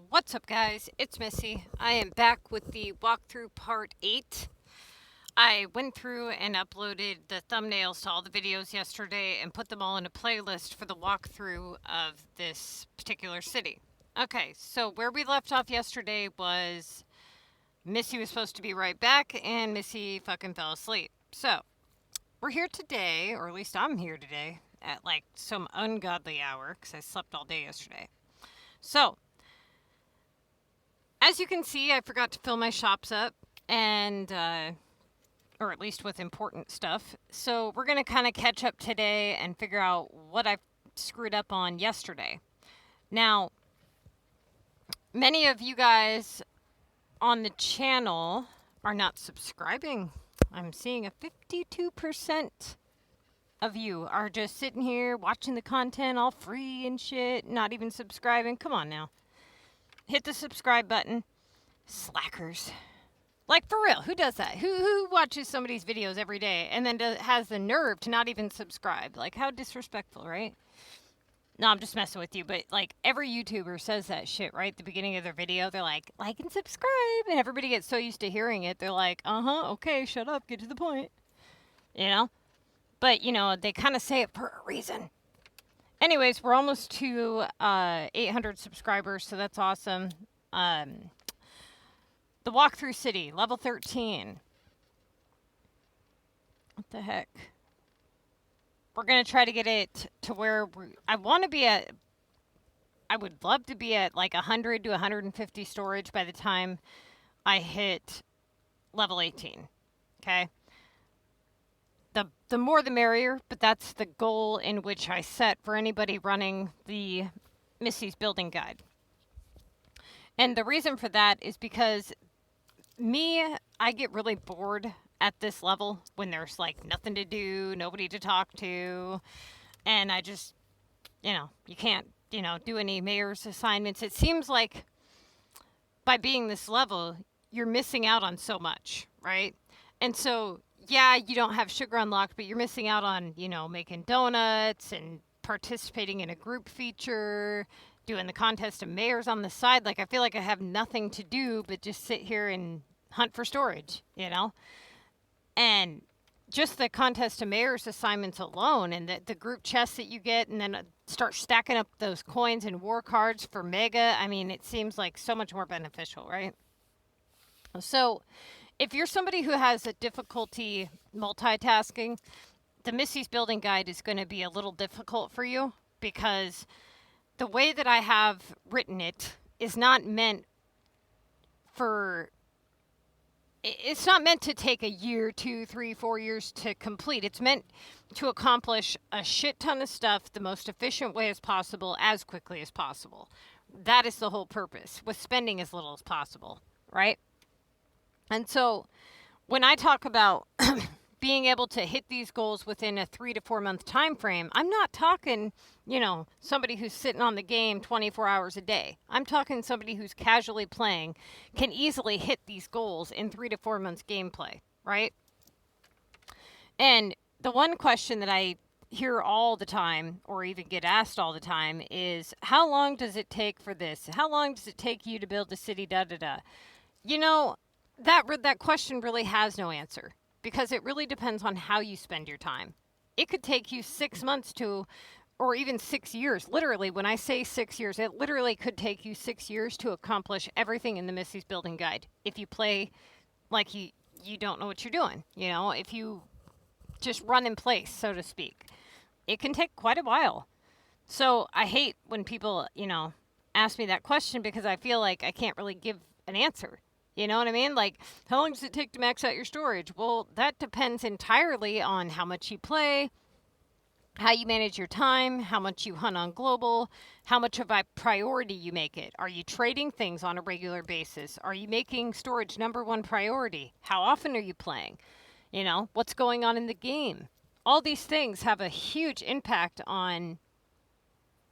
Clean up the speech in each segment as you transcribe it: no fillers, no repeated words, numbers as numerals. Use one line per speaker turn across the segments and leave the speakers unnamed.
What's up, guys? It's Missy. I am back with the walkthrough part 8. I went through and uploaded the thumbnails to all the videos yesterday and put them all in a playlist for the walkthrough of this particular city. Okay, so where we left off yesterday was Missy was supposed to be right back and Missy fucking fell asleep. So, we're here today, or at least I'm here today, at like some ungodly hour because I slept all day yesterday. So, as you can see, I forgot to fill my shops up, and or at least with important stuff. So we're gonna kind of catch up today and figure out what I screwed up on yesterday. Now, many of you guys on the channel are not subscribing. I'm seeing a 52% of you are just sitting here watching the content all free and shit, not even subscribing. Come on now. Hit the subscribe button. Slackers. Like, for real, who does that? Who watches somebody's videos every day and then has the nerve to not even subscribe? Like, how disrespectful, right? No, I'm just messing with you, but like every YouTuber says that shit right at the beginning of their video. They're like and subscribe, and everybody gets so used to hearing it. They're like, okay, shut up, get to the point. You know? But, they kind of say it for a reason. Anyways, we're almost to 800 subscribers, so that's awesome. The walkthrough city, level 13. What the heck? We're going to try to get it to where I want to be at. I would love to be at like 100 to 150 storage by the time I hit level 18. Okay? The more the merrier, but that's the goal in which I set for anybody running the Missy's Building Guide. And the reason for that is because I get really bored at this level when there's like nothing to do, nobody to talk to, and I just, you can't, do any mayor's assignments. It seems like by being this level, you're missing out on so much, right? And so, yeah, you don't have sugar unlocked, but you're missing out on, making donuts and participating in a group feature, doing the contest of mayors on the side. Like, I feel like I have nothing to do but just sit here and hunt for storage, And just the contest of mayors assignments alone and the group chests that you get, and then start stacking up those coins and war cards for mega. I mean, it seems like so much more beneficial, right? So, if you're somebody who has a difficulty multitasking, the Missy's Building Guide is going to be a little difficult for you because the way that I have written it is not meant it's not meant to take a year, 2, 3, 4 years to complete. It's meant to accomplish a shit ton of stuff the most efficient way as possible, as quickly as possible. That is the whole purpose, with spending as little as possible, right? And so when I talk about being able to hit these goals within a 3 to 4 month time frame, I'm not talking, somebody who's sitting on the game 24 hours a day. I'm talking somebody who's casually playing can easily hit these goals in 3 to 4 months gameplay, right? And the one question that I hear all the time, or even get asked all the time, is how long does it take for this? How long does it take you to build a city, da-da-da? That question really has no answer because it really depends on how you spend your time. It could take you 6 months or even 6 years. Literally, when I say 6 years, it literally could take you 6 years to accomplish everything in the Missy's Building Guide. If you play like you don't know what you're doing, if you just run in place, so to speak, it can take quite a while. So I hate when people, ask me that question because I feel like I can't really give an answer. You know what I mean? Like, how long does it take to max out your storage? Well, that depends entirely on how much you play, how you manage your time, how much you hunt on global, how much of a priority you make it. Are you trading things on a regular basis? Are you making storage number one priority? How often are you playing? What's going on in the game? All these things have a huge impact on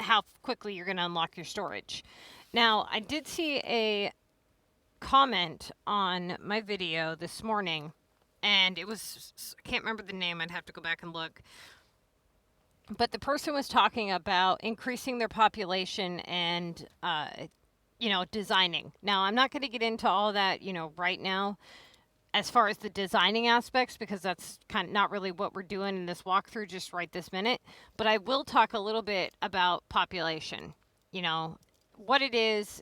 how quickly you're going to unlock your storage. Now, I did see a comment on my video this morning, and it was, I can't remember the name, I'd have to go back and look, but the person was talking about increasing their population and designing. Now, I'm not going to get into all that, right now as far as the designing aspects, because that's kind of not really what we're doing in this walkthrough just right this minute. But I will talk a little bit about population, what it is,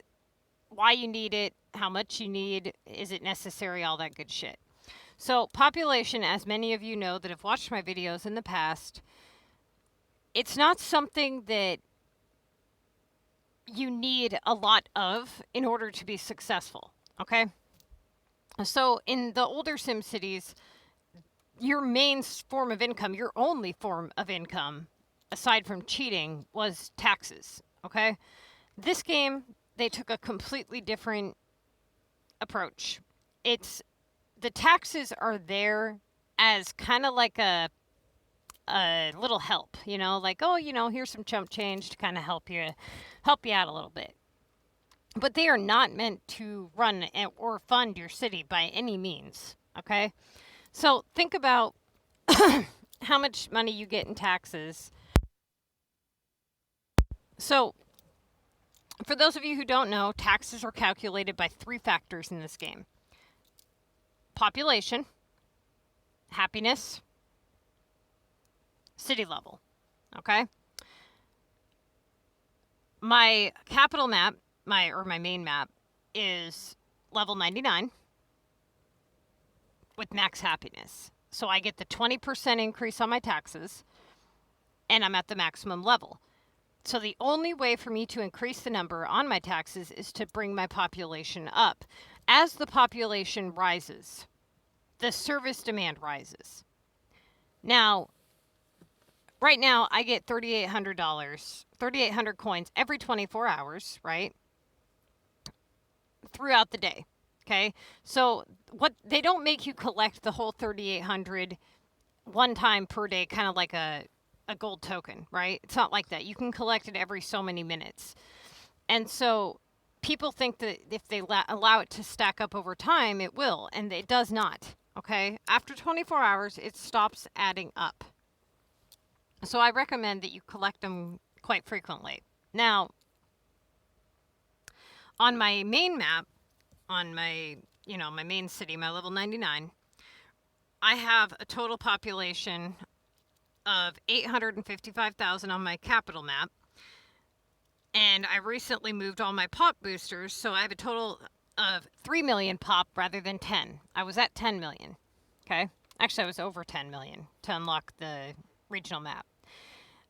why you need it, how much you need, is it necessary, all that good shit. So population, as many of you know that have watched my videos in the past, it's not something that you need a lot of in order to be successful, okay? So in the older SimCities, your main form of income, your only form of income, aside from cheating, was taxes, okay? This game, they took a completely different approach. It's the taxes are there as kind of like a little help, like, oh, here's some chump change to kind of help you out a little bit. But they are not meant to run or fund your city by any means, okay? So think about how much money you get in taxes. So for those of you who don't know, taxes are calculated by 3 factors in this game: population, happiness, city level, okay? My capital map, my main map, is level 99 with max happiness. So I get the 20% increase on my taxes, and I'm at the maximum level. So the only way for me to increase the number on my taxes is to bring my population up. As the population rises, the service demand rises. Now, right now, I get $3,800, 3,800 coins every 24 hours, right? Throughout the day, okay? So what they don't make you collect the whole 3,800 one time per day, kind of like a gold token, right? It's not like that. You can collect it every so many minutes. And so people think that if they allow it to stack up over time, it will, and it does not, okay? After 24 hours, it stops adding up. So I recommend that you collect them quite frequently. Now, on my main map, on my, my main city, my level 99, I have a total population of 855,000 on my capital map. And I recently moved all my pop boosters, so I have a total of 3 million pop rather than 10. I was at 10 million, okay? Actually, I was over 10 million to unlock the regional map.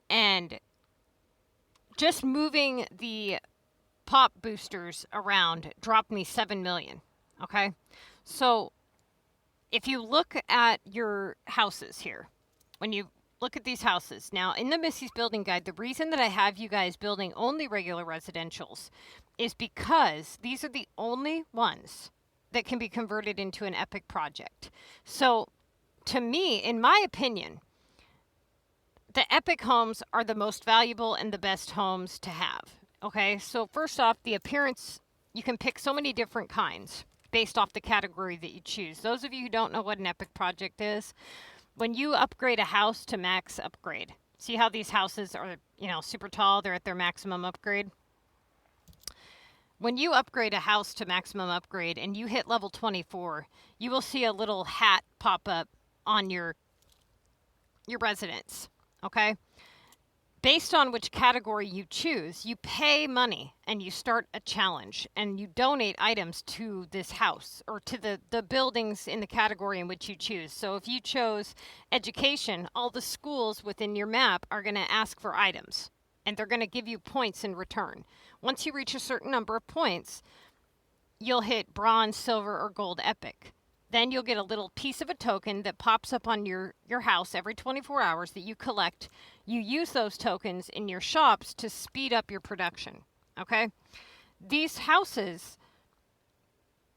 And just moving the pop boosters around dropped me 7 million, okay? So if you look at your houses here, when you look at these houses, now in the Missy's Building Guide, the reason that I have you guys building only regular residentials is because these are the only ones that can be converted into an epic project. So to me, in my opinion, the epic homes are the most valuable and the best homes to have. Okay, so first off, the appearance, you can pick so many different kinds based off the category that you choose. Those of you who don't know what an epic project is, when you upgrade a house to max upgrade, see how these houses are, super tall, they're at their maximum upgrade? When you upgrade a house to maximum upgrade and you hit level 24, you will see a little hat pop up on your residence, okay? Based on which category you choose, you pay money and you start a challenge and you donate items to this house or to the buildings in the category in which you choose. So if you chose education, all the schools within your map are going to ask for items and they're going to give you points in return. Once you reach a certain number of points, you'll hit bronze, silver, or gold epic. Then you'll get a little piece of a token that pops up on your house every 24 hours that you collect. You use those tokens in your shops to speed up your production, okay? These houses,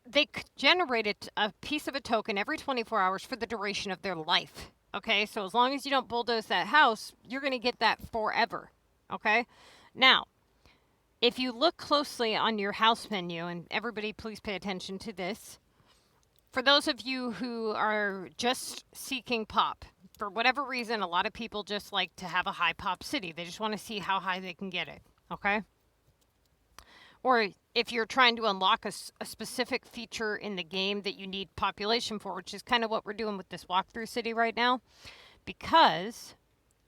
they generate a piece of a token every 24 hours for the duration of their life, okay? So as long as you don't bulldoze that house, you're going to get that forever, okay? Now, if you look closely on your house menu, and everybody please pay attention to this, for those of you who are just seeking pop, for whatever reason, a lot of people just like to have a high pop city. They just want to see how high they can get it, okay? or if you're trying to unlock a specific feature in the game that you need population for, which is kind of what we're doing with this walkthrough city right now, because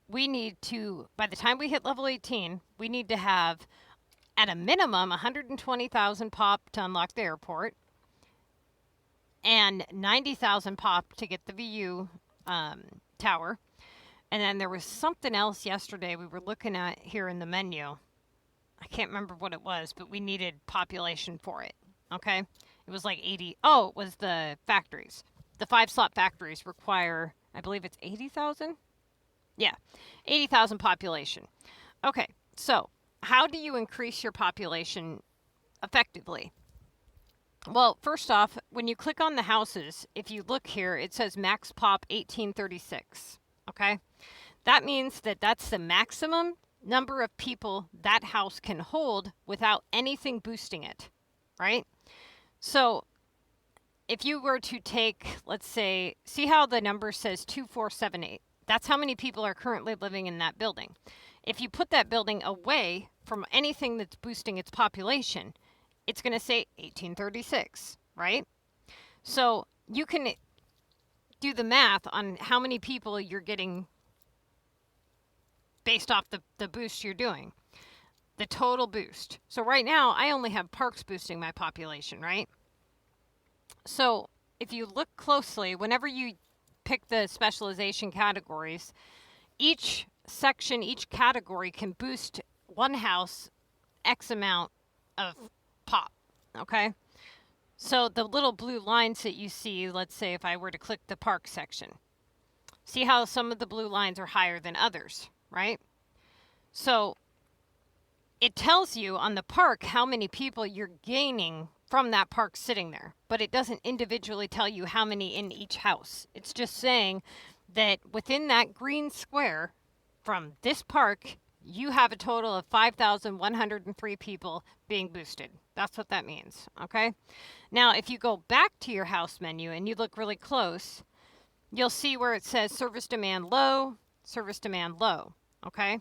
we need to, by the time we hit level 18, we need to have at a minimum 120,000 pop to unlock the airport and 90,000 pop to get the VU tower. And then there was something else yesterday we were looking at here in the menu. I can't remember what it was, but we needed population for it. Okay? It was like 80. Oh, it was the factories. The 5-slot factories require, I believe it's 80,000? Yeah, 80,000 population. Okay, so how do you increase your population effectively? Well, first off, when you click on the houses, if you look here, it says max pop 1836. Okay? That means that that's the maximum number of people that house can hold without anything boosting it, right? So if you were to take, let's say, see how the number says 2478. That's how many people are currently living in that building. If you put that building away from anything that's boosting its population, it's going to say 1836, right? So you can do the math on how many people you're getting based off the boost you're doing, the total boost. So right now, I only have parks boosting my population, right? So if you look closely, whenever you pick the specialization categories, each section, each category can boost one house X amount of pop, okay? So the little blue lines that you see, let's say if I were to click the park section, see how some of the blue lines are higher than others, right? So it tells you on the park how many people you're gaining from that park sitting there, but it doesn't individually tell you how many in each house. It's just saying that within that green square from this park, you have a total of 5,103 people being boosted. That's what that means, okay? Now, if you go back to your house menu and you look really close, you'll see where it says service demand low, okay?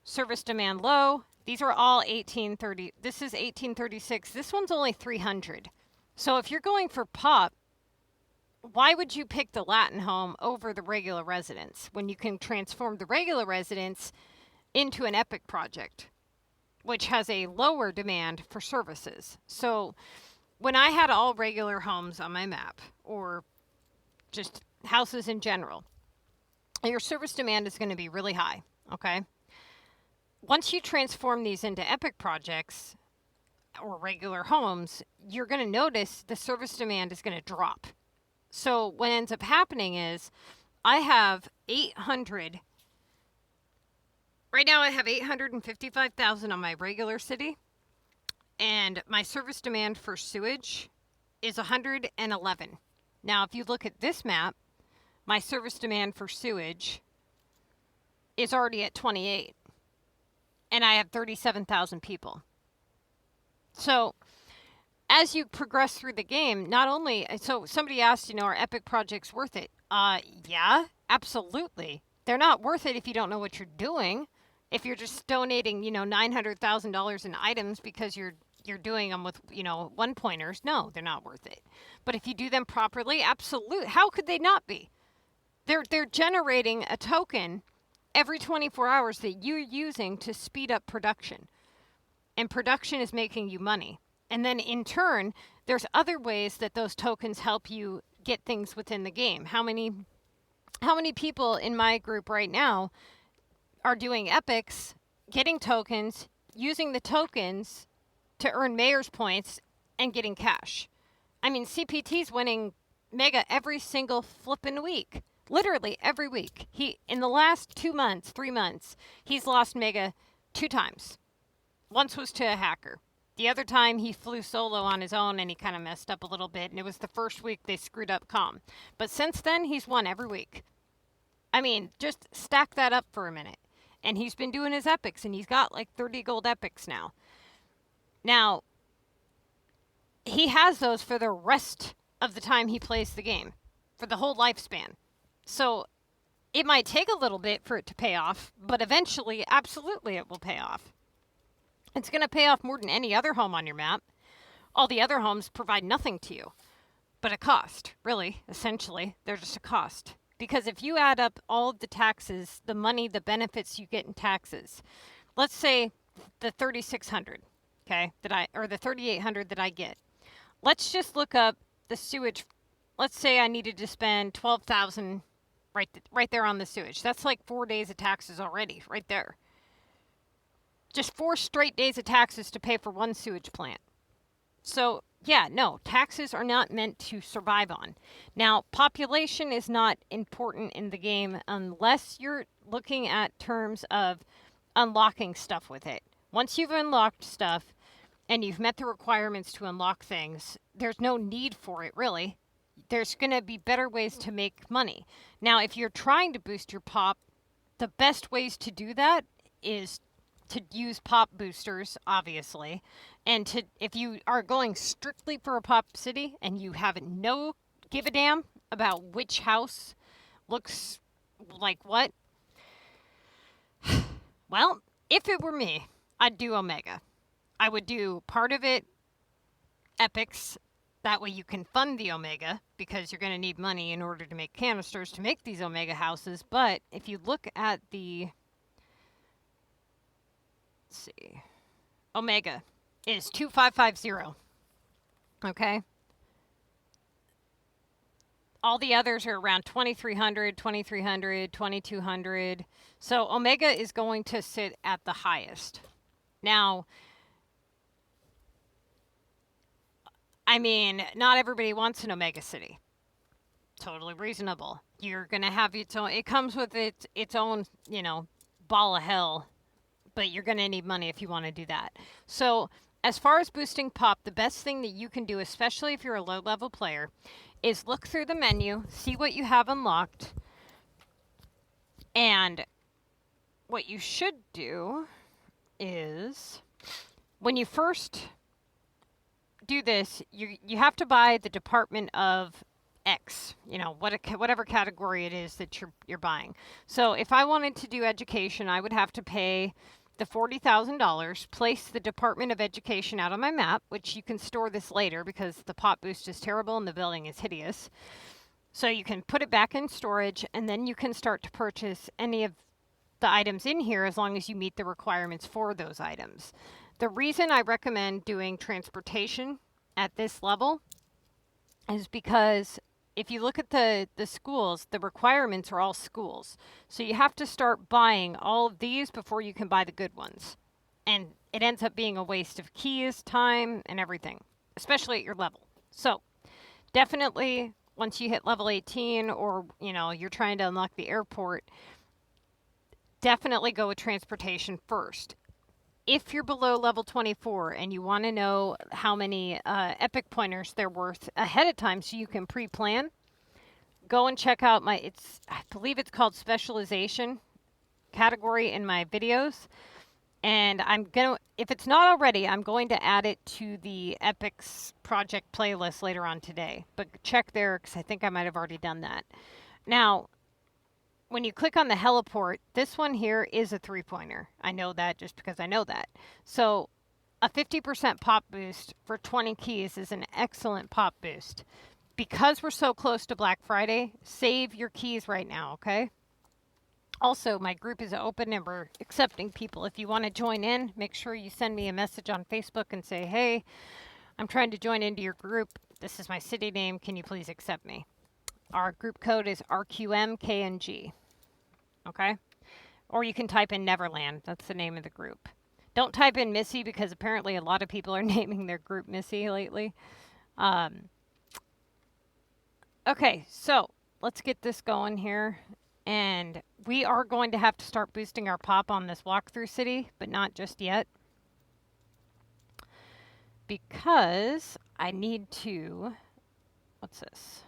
Service demand low. These are all 1830. This is 1836. This one's only 300. So if you're going for pop, why would you pick the Latin home over the regular residence when you can transform the regular residence into an epic project, which has a lower demand for services? So when I had all regular homes on my map, or just houses in general, your service demand is going to be really high, okay? Once you transform these into epic projects or regular homes, you're going to notice the service demand is going to drop. So what ends up happening is I have 800. Right now I have 855,000 on my regular city, and my service demand for sewage is 111. Now, if you look at this map, my service demand for sewage is already at 28. And I have 37,000 people. So as you progress through the game, not only, so somebody asked, are epic projects worth it? Yeah, absolutely. They're not worth it if you don't know what you're doing. If you're just donating, $900,000 in items because you're doing them with, one pointers, no, they're not worth it. But if you do them properly, absolutely. How could they not be? They're generating a token every 24 hours that you're using to speed up production. And production is making you money. And then in turn, there's other ways that those tokens help you get things within the game. How many people in my group right now are doing epics, getting tokens, using the tokens to earn mayor's points and getting cash? I mean, CPT's winning mega every single flippin' week. Literally every week. In the last 2 months, 3 months, he's lost mega 2 times. Once was to a hacker. The other time he flew solo on his own and he kind of messed up a little bit, and it was the first week they screwed up comm. But since then, he's won every week. I mean, just stack that up for a minute. And he's been doing his epics, and he's got like 30 gold epics now. Now, he has those for the rest of the time he plays the game, for the whole lifespan. So it might take a little bit for it to pay off, but eventually, absolutely, it will pay off. It's going to pay off more than any other home on your map. All the other homes provide nothing to you but a cost, really, essentially. They're just a cost. Because if you add up all of the taxes, the money, the benefits you get in taxes, let's say the 3,600, okay, or the 3,800 that I get. Let's just look up the sewage. Let's say I needed to spend 12,000 right there on the sewage. That's like 4 days of taxes already, right there. Just 4 straight days of taxes to pay for one sewage plant. So, yeah, no, taxes are not meant to survive on. Now, population is not important in the game unless you're looking at terms of unlocking stuff with it. Once you've unlocked stuff and you've met the requirements to unlock things, there's no need for it, really. There's going to be better ways to make money. Now, if you're trying to boost your pop, the best ways to do that is to use pop boosters, obviously. And if you are going strictly for a pop city and you have give a damn about which house looks like what, well, if it were me, I'd do Omega. I would do part of it epics. That way you can fund the Omega because you're going to need money in order to make canisters to make these Omega houses. But if you look at the, let's see, Omega is 2550. Okay. All the others are around 2,300, 2,300, 2,200. So Omega is going to sit at the highest. Now, I mean, not everybody wants an Omega City. Totally reasonable. You're going to have its own, it comes with its own, ball of hell, but you're going to need money if you want to do that. So, as far as boosting pop, the best thing that you can do, especially if you're a low-level player, is look through the menu, see what you have unlocked, and what you should do is, when you first do this, you have to buy the Department of X, whatever category it is that you're buying. So if I wanted to do education, I would have to pay the $40,000, place the Department of Education out on my map, which you can store this later because the pop boost is terrible and the building is hideous. So you can put it back in storage, and then you can start to purchase any of the items in here as long as you meet the requirements for those items. The reason I recommend doing transportation at this level is because if you look at the schools, the requirements are all schools. So you have to start buying all of these before you can buy the good ones. And it ends up being a waste of keys, time, and everything, especially at your level. So definitely once you hit level 18 or, you're trying to unlock the airport, definitely go with transportation first. If you're below level 24 and you want to know how many epic pointers they're worth ahead of time so you can pre-plan, go and check out I believe it's called specialization category in my videos. And if it's not already, I'm going to add it to the Epics project playlist later on today. But check there because I think I might have already done that. Now, when you click on the heliport, this one here is a 3-pointer. I know that just because I know that. So a 50% pop boost for 20 keys is an excellent pop boost. Because we're so close to Black Friday, save your keys right now, okay? Also, my group is open and we're accepting people. If you want to join in, make sure you send me a message on Facebook and say, hey, I'm trying to join into your group. This is my city name. Can you please accept me? Our group code is RQMKNG. Okay? Or you can type in Neverland. That's the name of the group. Don't type in Missy because apparently a lot of people are naming their group Missy lately. Okay, so let's get this going here. And we are going to have to start boosting our pop on this walkthrough city, but not just yet. Because I need to... What's this?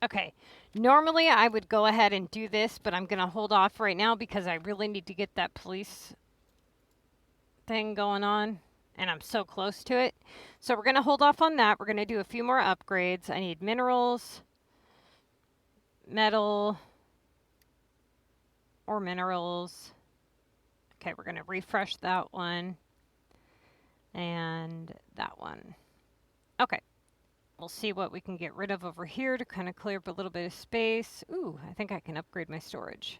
Okay, normally I would go ahead and do this, but I'm going to hold off right now because I really need to get that police thing going on, and I'm so close to it. So we're going to hold off on that. We're going to do a few more upgrades. I need minerals, metal, or minerals. Okay, we're going to refresh that one and that one. Okay, we'll see what we can get rid of over here to kind of clear up a little bit of space. Ooh, I think I can upgrade my storage.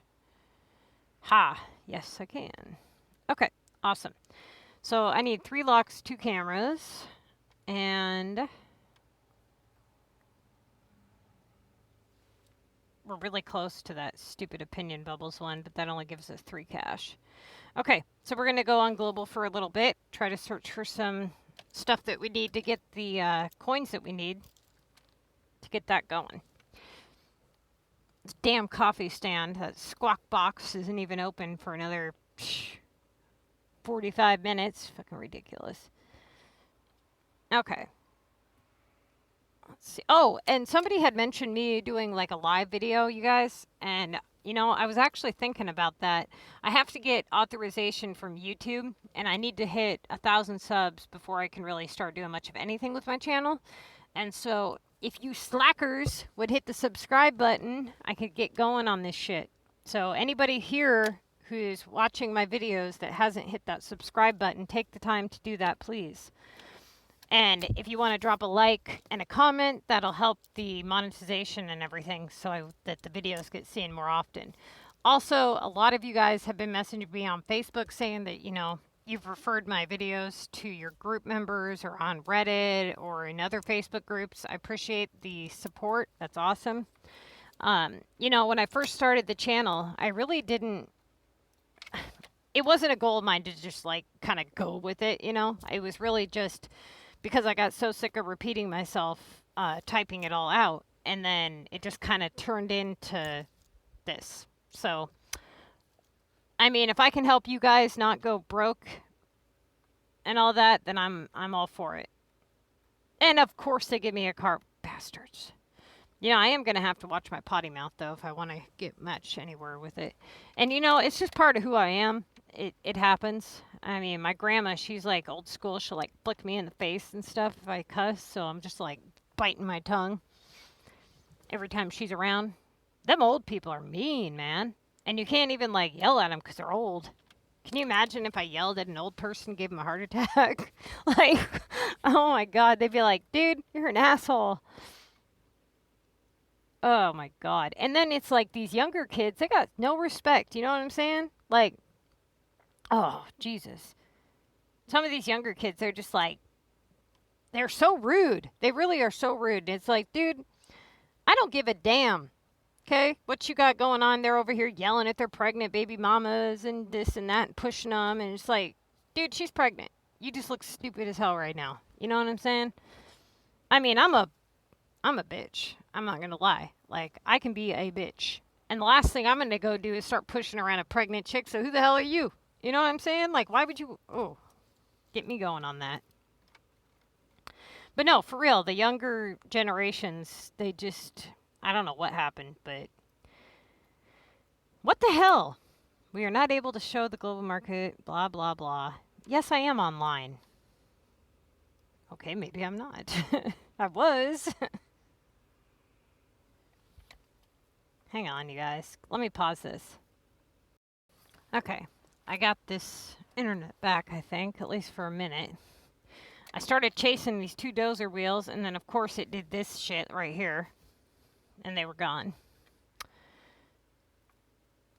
Ha, yes I can. Okay, awesome. So I need 3 locks, 2 cameras, and we're really close to that stupid opinion bubbles one, but that only gives us 3 cash. Okay, so we're going to go on global for a little bit, try to search for some stuff that we need to get the coins that we need to get that going. This damn coffee stand, that squawk box, isn't even open for another 45 minutes. Fucking ridiculous. Okay. Let's see. Oh, and somebody had mentioned me doing like a live video, you guys. And, you know, I was actually thinking about that. I have to get authorization from YouTube, and I need to hit 1,000 subs before I can really start doing much of anything with my channel. And so if you slackers would hit the subscribe button, I could get going on this shit. So anybody here who's watching my videos that hasn't hit that subscribe button, take the time to do that, please. And if you want to drop a like and a comment, that'll help the monetization and everything so that the videos get seen more often. Also, a lot of you guys have been messaging me on Facebook saying that, you know, you've referred my videos to your group members or on Reddit or in other Facebook groups. I appreciate the support. That's awesome. You know, when I first started the channel, I really didn't, it wasn't a goal of mine to just like kind of go with it, you know. It was really just because I got so sick of repeating myself, typing it all out. And then it just kind of turned into this. So, I mean, if I can help you guys not go broke and all that, then I'm all for it. And of course they give me a car. Bastards. You know, I am going to have to watch my potty mouth, though, if I want to get much anywhere with it. And, you know, it's just part of who I am. It happens. I mean, my grandma, she's, like, old school. She'll, like, flick me in the face and stuff if I cuss. So I'm just, like, biting my tongue every time she's around. Them old people are mean, man. And you can't even, like, yell at them because they're old. Can you imagine if I yelled at an old person and gave them a heart attack? Like, oh, my God. They'd be like, dude, you're an asshole. Oh my God. And then it's like these younger kids, they got no respect. You know what I'm saying? Like, oh, Jesus. Some of these younger kids, they're just like, they're so rude. They really are so rude. It's like, dude, I don't give a damn. Okay? What you got going on? They're over here yelling at their pregnant baby mamas and this and that and pushing them. And it's like, dude, she's pregnant. You just look stupid as hell right now. You know what I'm saying? I mean, I'm a bitch. I'm not going to lie. Like, I can be a bitch. And the last thing I'm going to go do is start pushing around a pregnant chick. So who the hell are you? You know what I'm saying? Like, why would you? Oh, get me going on that. But no, for real, the younger generations, they just, I don't know what happened, but what the hell? We are not able to show the global market, blah, blah, blah. Yes, I am online. Okay, maybe I'm not. I was. Hang on, you guys. Let me pause this. Okay, I got this internet back, I think, at least for a minute. I started chasing these 2 dozer wheels, and then, of course, it did this shit right here. And they were gone.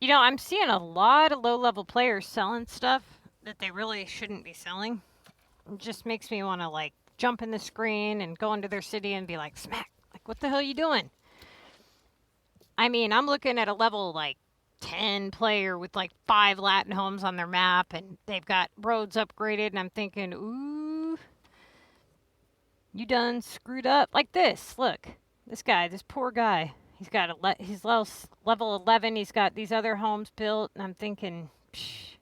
You know, I'm seeing a lot of low-level players selling stuff that they really shouldn't be selling. It just makes me want to, like, jump in the screen and go into their city and be like, smack. Like, what the hell are you doing? I mean, I'm looking at a level, like, 10 player with, like, 5 Latin homes on their map, and they've got roads upgraded, and I'm thinking, ooh, you done screwed up. Like this, look. This guy, this poor guy. He's got he's level 11. He's got these other homes built, and I'm thinking, psh,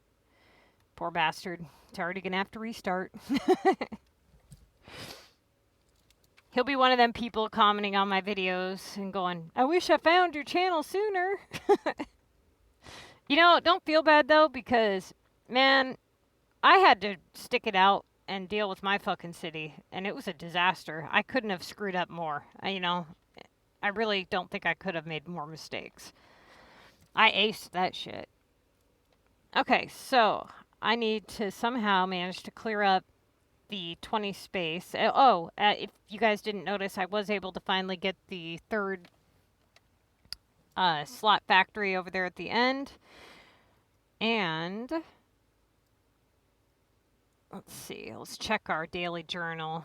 poor bastard. It's already going to have to restart. He'll be one of them people commenting on my videos and going, I wish I found your channel sooner. You know, don't feel bad, though, because, man, I had to stick it out and deal with my fucking city, and it was a disaster. I couldn't have screwed up more. You know, I really don't think I could have made more mistakes. I aced that shit. Okay, so I need to somehow manage to clear up the 20 space. If you guys didn't notice, I was able to finally get the third slot factory over there at the end. And let's see, let's check our daily journal.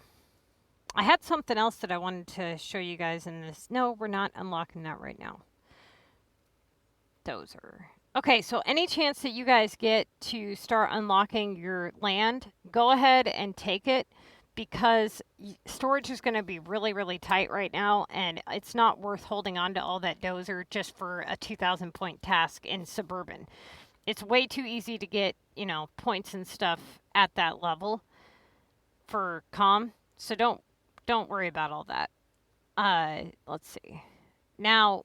I had something else that I wanted to show you guys in this. No, we're not unlocking that right now. Dozer. Okay, so any chance that you guys get to start unlocking your land, go ahead and take it because storage is going to be really, really tight right now, and it's not worth holding on to all that dozer just for a 2,000 point task in suburban. It's way too easy to get, points and stuff at that level for calm. So don't worry about all that. Let's see. Now,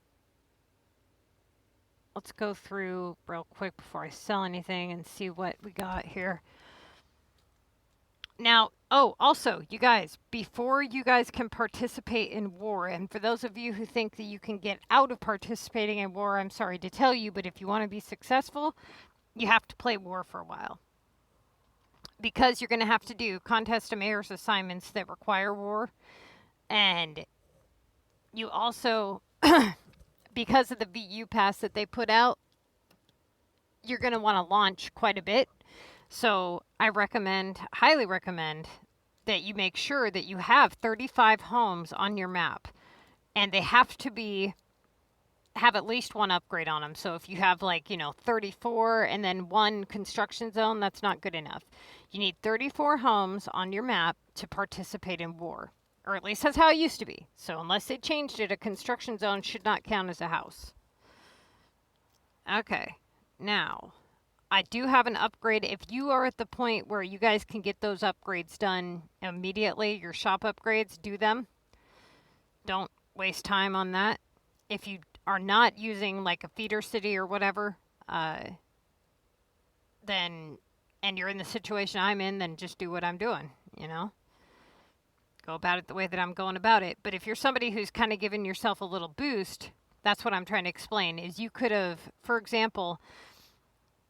let's go through real quick before I sell anything and see what we got here. Now, also, you guys, before you guys can participate in war, and for those of you who think that you can get out of participating in war, I'm sorry to tell you, but if you want to be successful, you have to play war for a while. Because you're going to have to do contest of mayors assignments that require war. And you also, because of the VU pass that they put out, you're going to want to launch quite a bit. So I highly recommend, that you make sure that you have 35 homes on your map. And they have to have at least one upgrade on them. So if you have 34 and then one construction zone, that's not good enough. You need 34 homes on your map to participate in war. Or at least that's how it used to be. So unless they changed it, a construction zone should not count as a house. Okay, now, I do have an upgrade. If you are at the point where you guys can get those upgrades done immediately, your shop upgrades, do them. Don't waste time on that. If you are not using like a feeder city or whatever, then, and you're in the situation I'm in, then just do what I'm doing, Go about it the way that I'm going about it. But if you're somebody who's kind of giving yourself a little boost, that's what I'm trying to explain, is you could have, for example,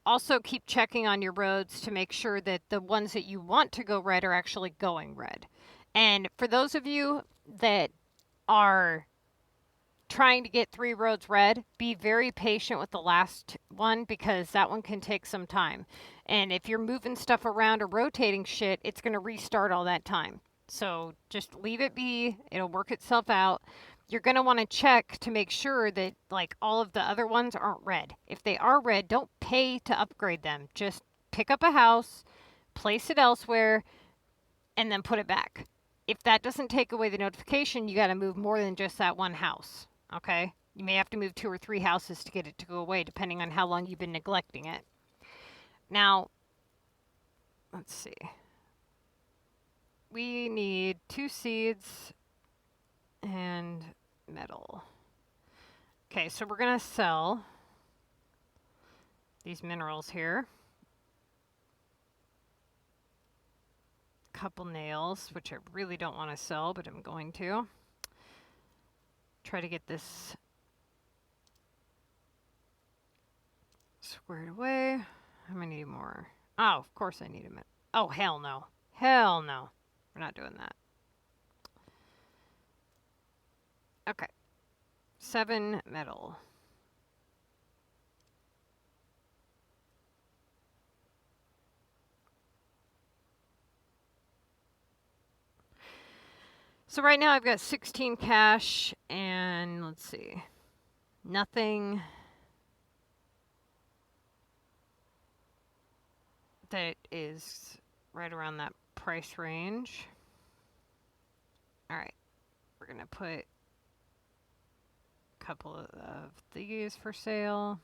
also keep checking on your roads to make sure that the ones that you want to go red are actually going red. And for those of you that are trying to get 3 roads red, be very patient with the last one because that one can take some time. And if you're moving stuff around or rotating shit, it's going to restart all that time. So just leave it be. It'll work itself out. You're going to want to check to make sure that all of the other ones aren't red. If they are red, don't pay to upgrade them. Just pick up a house, place it elsewhere, and then put it back. If that doesn't take away the notification, you got to move more than just that one house. Okay? You may have to move 2 or 3 houses to get it to go away, depending on how long you've been neglecting it. Now, let's see. We need 2 seeds and metal. Okay, so we're going to sell these minerals here. Couple nails, which I really don't want to sell, but I'm going to. Try to get this squared away. How many need more? Oh, of course I need a minute. Oh, hell no. Hell no. We're not doing that. Okay. 7 metal. So right now I've got 16 cash and let's see. Nothing that is right around that price range. All right. We're going to put a couple of these for sale.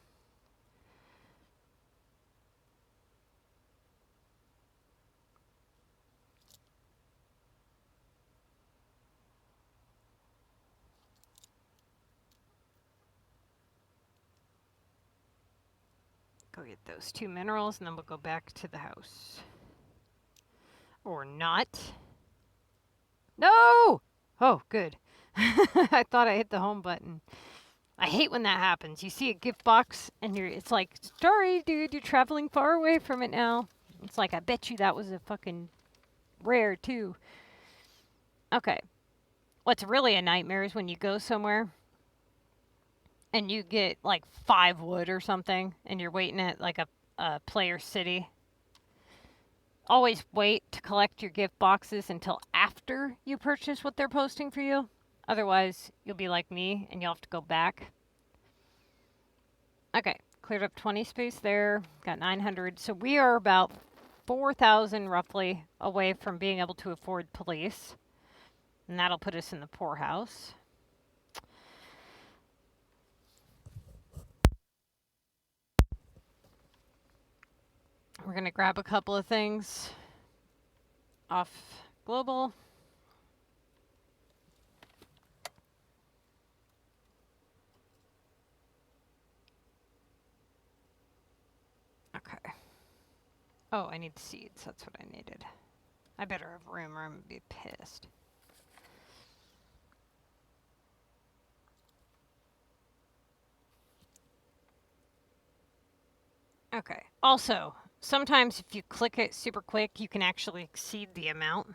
Go get those 2 minerals and then we'll go back to the house. Or not. No! Oh, good. I thought I hit the home button. I hate when that happens. You see a gift box and it's like, sorry, dude, you're traveling far away from it now. It's like, I bet you that was a fucking rare too. Okay. What's really a nightmare is when you go somewhere and you get like 5 wood or something and you're waiting at like a player city. Always wait to collect your gift boxes until after you purchase what they're posting for you. Otherwise, you'll be like me and you'll have to go back. Okay, cleared up 20 space there. Got 900. So we are about 4,000 roughly away from being able to afford police. And that'll put us in the poorhouse. We're going to grab a couple of things off global. Okay. Oh, I need seeds. That's what I needed. I better have room or I'm going to be pissed. Okay. Also, sometimes if you click it super quick, you can actually exceed the amount.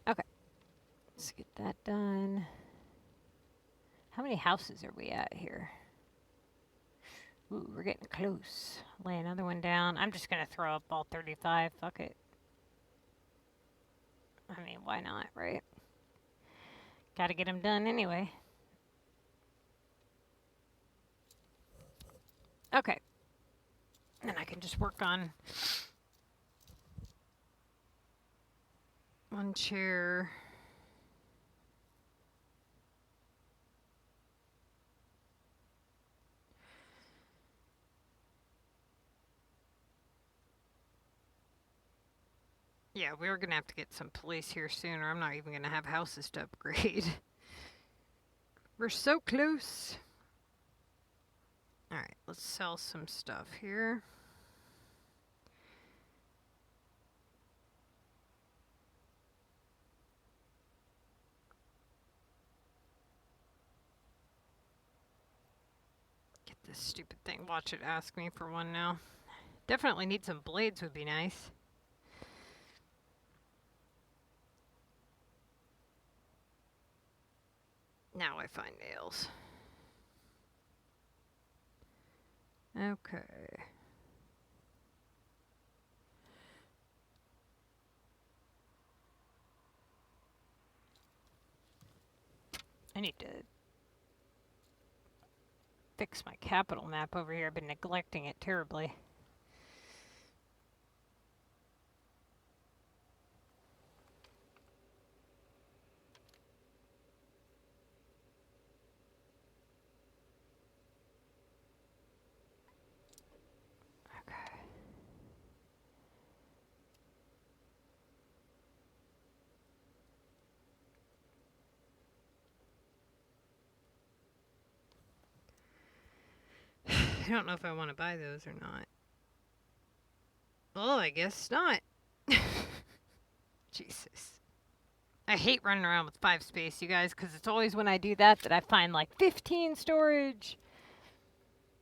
Okay. Let's get that done. How many houses are we at here? Ooh, we're getting close. Lay another one down. I'm just going to throw up all 35. Fuck it. I mean, why not, right? Got to get them done anyway. Okay. And I can just work on one chair. Yeah, we're going to have to get some police here soon, or I'm not even going to have houses to upgrade. We're so close. Alright, let's sell some stuff here. Get this stupid thing. Watch it ask me for one now. Definitely need some blades would be nice. Now I find nails. Okay. I need to fix my capital map over here. I've been neglecting it terribly. I don't know if I want to buy those or not. Well, I guess not. Jesus. I hate running around with 5 space, you guys, because it's always when I do that that I find like 15 storage.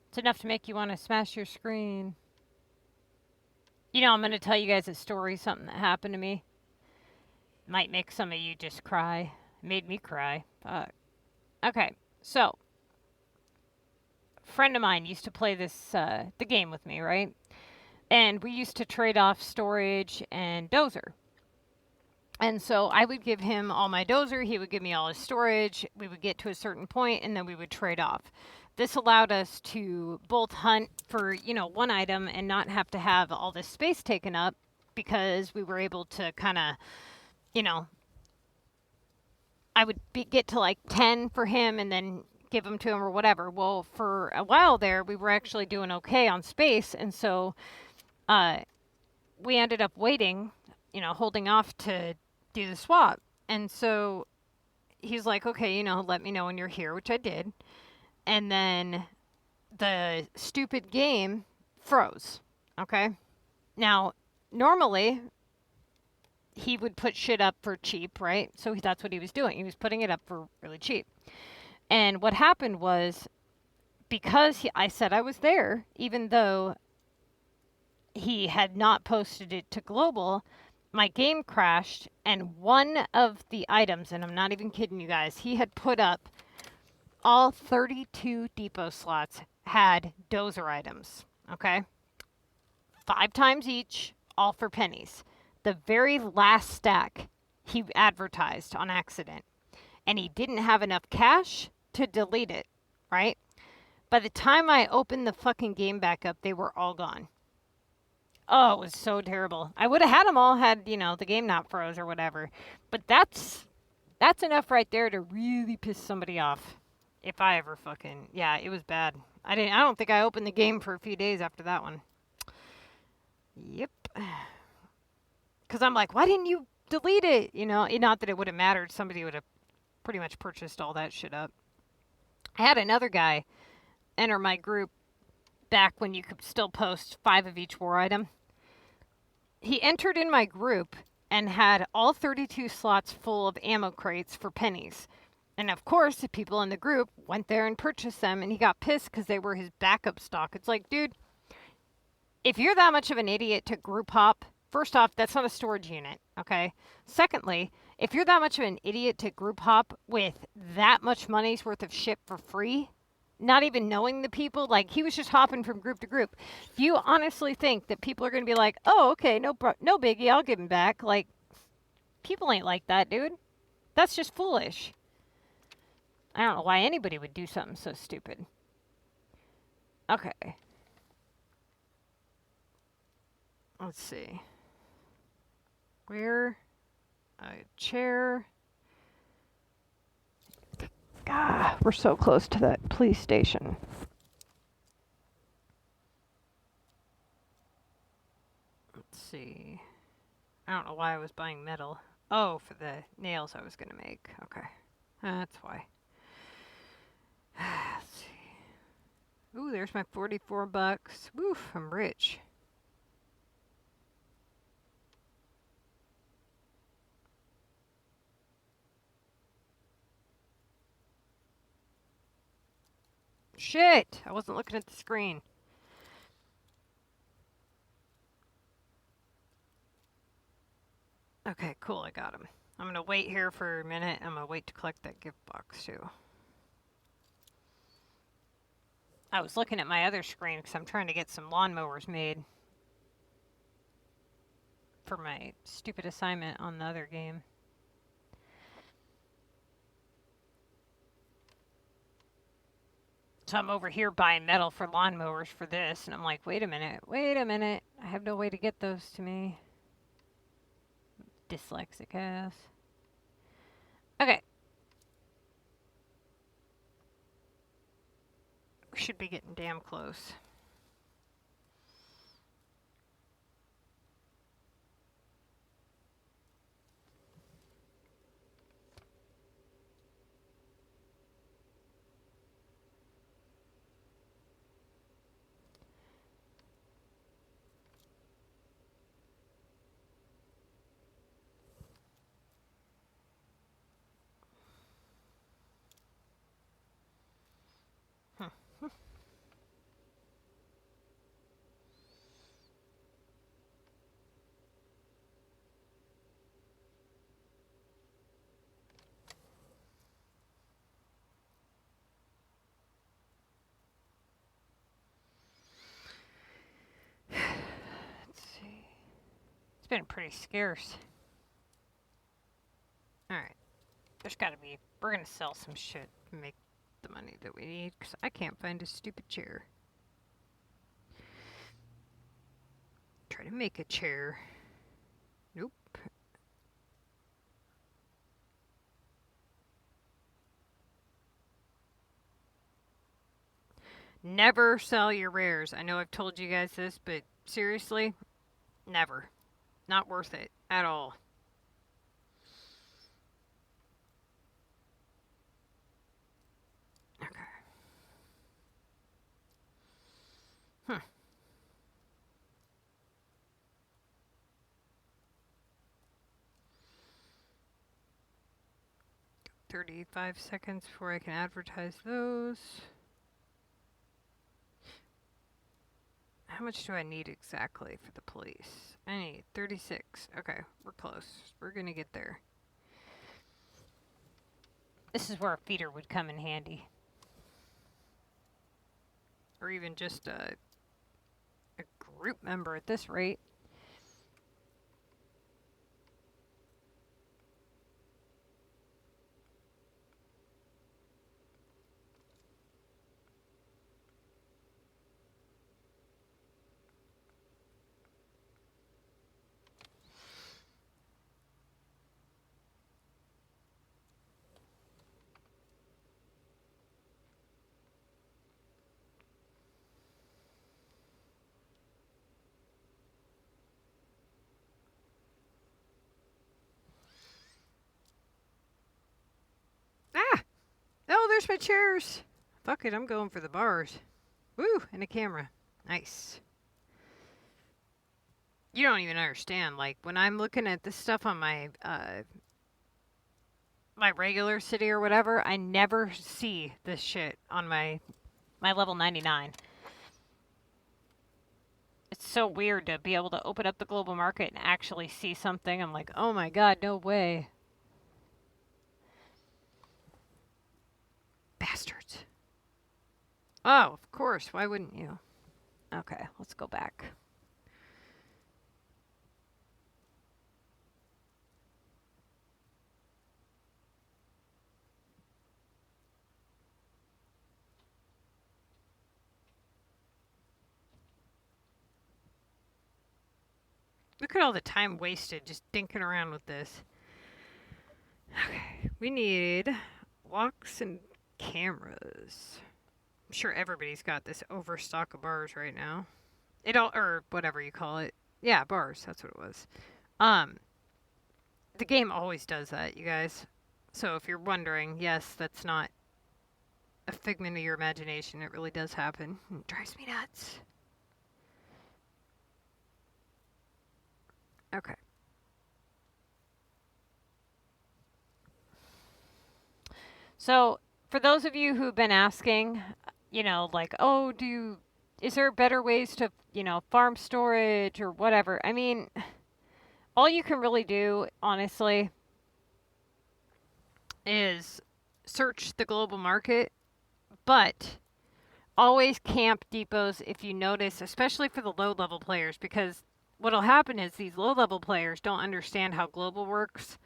It's enough to make you want to smash your screen. You know, I'm going to tell you guys a story, something that happened to me. Might make some of you just cry. It made me cry. Fuck. Okay, so a friend of mine used to play this the game with me, right? And we used to trade off storage and dozer. And so I would give him all my dozer, he would give me all his storage. We would get to a certain point and then we would trade off. This allowed us to both hunt for, you know, one item and not have to have all this space taken up because we were able to kind of, you know, I would get to like 10 for him and then give them to him or whatever. Well, for a while there, we were actually doing okay on space. And so we ended up waiting, you know, holding off to do the swap. And so he's like, okay, you know, let me know when you're here, which I did. And then the stupid game froze. Okay. Now, normally, he would put shit up for cheap, right? So that's what he was doing. He was putting it up for really cheap. And what happened was, because I said I was there, even though he had not posted it to global, my game crashed, and one of the items, and I'm not even kidding you guys, he had put up all 32 depot slots had dozer items, okay? 5 times each, all for pennies. The very last stack he advertised on accident, and he didn't have enough cash to delete it, right? By the time I opened the fucking game back up, they were all gone. Oh, it was so terrible. I would have had them all had, the game not froze or whatever. But that's enough right there to really piss somebody off. If I ever fucking, yeah, it was bad. I don't think I opened the game for a few days after that one. Yep. Cuz I'm like, why didn't you delete it? Not that it would have mattered. Somebody would have pretty much purchased all that shit up. I had another guy enter my group back when you could still post 5 of each war item. He entered in my group and had all 32 slots full of ammo crates for pennies. And of course, the people in the group went there and purchased them, and he got pissed because they were his backup stock. It's like, dude, if you're that much of an idiot to group hop, first off, that's not a storage unit, okay? Secondly, if you're that much of an idiot to group hop with that much money's worth of shit for free, not even knowing the people, like he was just hopping from group to group. If you honestly think that people are going to be like, oh, okay, no biggie, I'll give him back. Like, people ain't like that, dude. That's just foolish. I don't know why anybody would do something so stupid. Okay. Let's see. Where? A chair. God, we're so close to that police station. Let's see. I don't know why I was buying metal. Oh, for the nails I was going to make. Okay. That's why. Let's see. Ooh, there's my 44 bucks. Woof, I'm rich. Shit! I wasn't looking at the screen. Okay, cool, I got him. I'm gonna wait here for a minute. I'm gonna wait to collect that gift box, too. I was looking at my other screen because I'm trying to get some lawnmowers made for my stupid assignment on the other game. So I'm over here buying metal for lawnmowers for this, and I'm like, wait a minute. I have no way to get those to me. Dyslexic ass. Okay. We should be getting damn close. It's been pretty scarce. Alright. There's gotta be... We're gonna sell some shit and make the money that we need, because I can't find a stupid chair. Try to make a chair. Nope. Never sell your rares. I know I've told you guys this, but seriously, never. Not worth it at all. Okay. 35 seconds before I can advertise those. How much do I need exactly for the police? I need 36. Okay, we're close. We're gonna get there. This is where a feeder would come in handy. Or even just a group member at this rate. Ah! Oh, there's my chairs. Fuck it, I'm going for the bars. Woo, and a camera. Nice. You don't even understand. Like, when I'm looking at this stuff on my my regular city or whatever, I never see this shit on my level 99. It's so weird to be able to open up the global market and actually see something. I'm like, oh my god, no way. Bastards. Oh, of course. Why wouldn't you? Okay, let's go back. Look at all the time wasted just dinking around with this. Okay, we need locks and cameras. I'm sure everybody's got this overstock of bars right now. Or whatever you call it. Yeah, bars, that's what it was. The game always does that, you guys. So if you're wondering, yes, that's not a figment of your imagination. It really does happen. It drives me nuts. Okay. So, for those of you who've been asking, like, oh, is there better ways to, farm storage or whatever? I mean, all you can really do, honestly, is search the global market, but always camp depots if you notice, especially for the low-level players, because what'll happen is these low-level players don't understand how global works,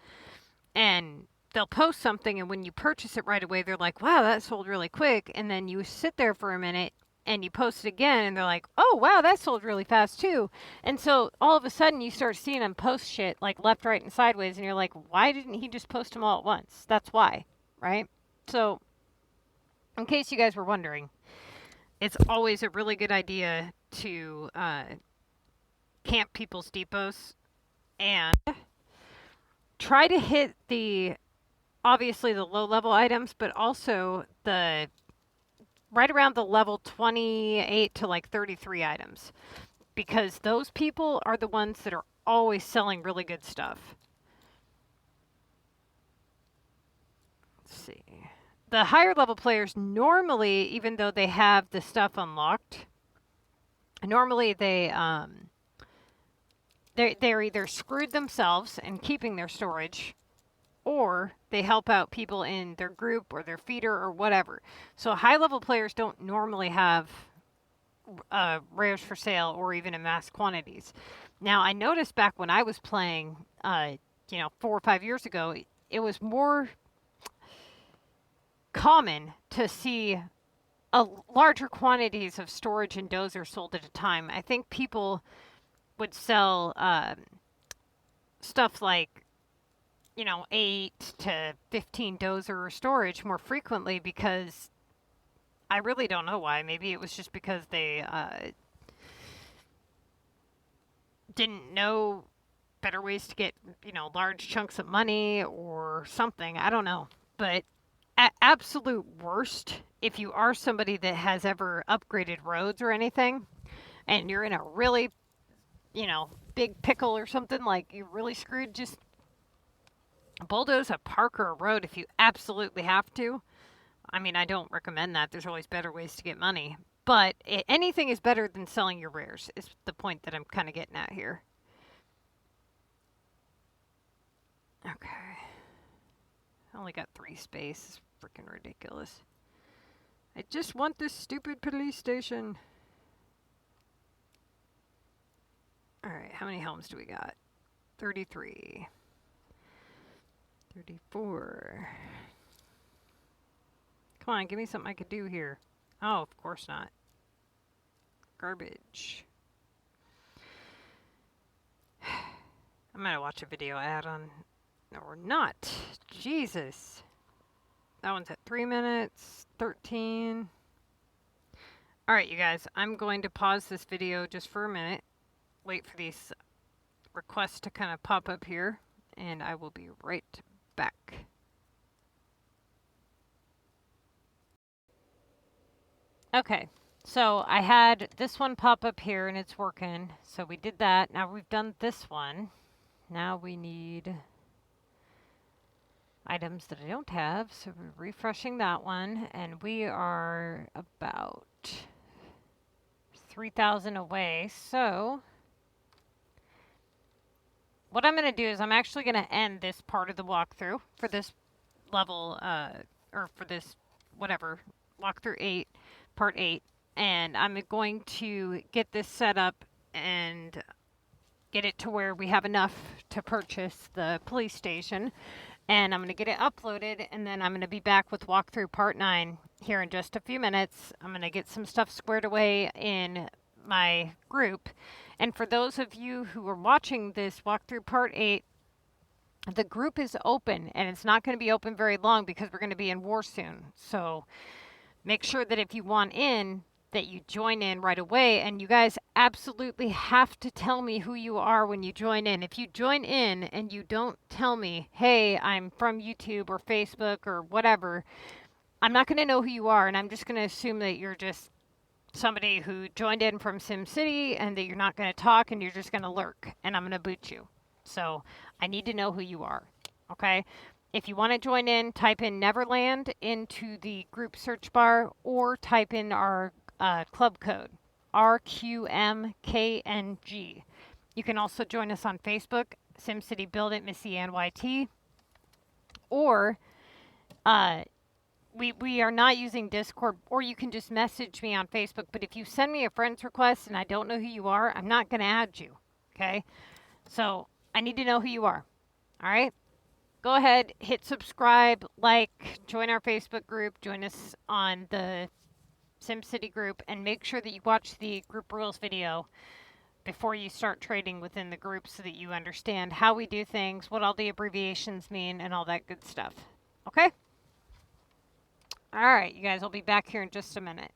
and they'll post something, and when you purchase it right away, they're like, wow, that sold really quick, and then you sit there for a minute, and you post it again, and they're like, oh, wow, that sold really fast, too. And so, all of a sudden, you start seeing them post shit, like, left, right, and sideways, and you're like, why didn't he just post them all at once? That's why, right? So, in case you guys were wondering, it's always a really good idea to camp people's depots and try to hit obviously the low level items, but also the right around the level 28 to like 33 items, because those people are the ones that are always selling really good stuff. Let's see. The higher level players normally, even though they have the stuff unlocked, normally they're either screwed themselves and keeping their storage, or they help out people in their group or their feeder or whatever. So high level players don't normally have rares for sale or even in mass quantities. Now I noticed back when I was playing, 4 or 5 years ago, it was more common to see larger quantities of storage and dozer sold at a time. I think people would sell stuff like 8 to 15 dozer storage more frequently, because I really don't know why. Maybe it was just because they didn't know better ways to get large chunks of money or something. I don't know. But at absolute worst, if you are somebody that has ever upgraded roads or anything, and you're in a really big pickle or something, like you're really screwed, just Bulldoze a park or a road if you absolutely have to. I mean, I don't recommend that. There's always better ways to get money. But anything is better than selling your rares, is the point that I'm kind of getting at here. Okay. I only got 3 space. It's freaking ridiculous. I just want this stupid police station. Alright, how many homes do we got? 33. 34. Come on, give me something I could do here. Oh, of course not. Garbage. I'm gonna watch a video ad on... No, we're not. Jesus. That one's at 3 minutes. 13. Alright, you guys. I'm going to pause this video just for a minute. Wait for these requests to kind of pop up here. And I will be right back. Okay. So I had this one pop up here and it's working. So we did that. Now we've done this one. Now we need items that I don't have. So we're refreshing that one. And we are about 3,000 away. So what I'm going to do is I'm actually going to end this part of the walkthrough for this level, or for this, whatever, walkthrough 8, part 8. And I'm going to get this set up and get it to where we have enough to purchase the police station. And I'm going to get it uploaded, and then I'm going to be back with walkthrough part 9 here in just a few minutes. I'm going to get some stuff squared away in my group. And for those of you who are watching this walkthrough part 8, the group is open, and it's not going to be open very long because we're going to be in war soon. So make sure that if you want in, that you join in right away. And you guys absolutely have to tell me who you are when you join in. If you join in and you don't tell me, hey, I'm from YouTube or Facebook or whatever, I'm not going to know who you are, and I'm just going to assume that you're just somebody who joined in from SimCity and that you're not going to talk and you're just going to lurk, and I'm going to boot you. So I need to know who you are, okay? If you want to join in, type in Neverland into the group search bar or type in our club code, RQMKNG. You can also join us on Facebook, SimCity BuildIt, MissyAnne or we are not using Discord, or you can just message me on Facebook. But if you send me a friend's request and I don't know who you are, I'm not going to add you, okay? So I need to know who you are, all right? Go ahead, hit subscribe, like, join our Facebook group, join us on the SimCity group, and make sure that you watch the group rules video before you start trading within the group so that you understand how we do things, what all the abbreviations mean, and all that good stuff. Okay? All right, you guys, I'll be back here in just a minute.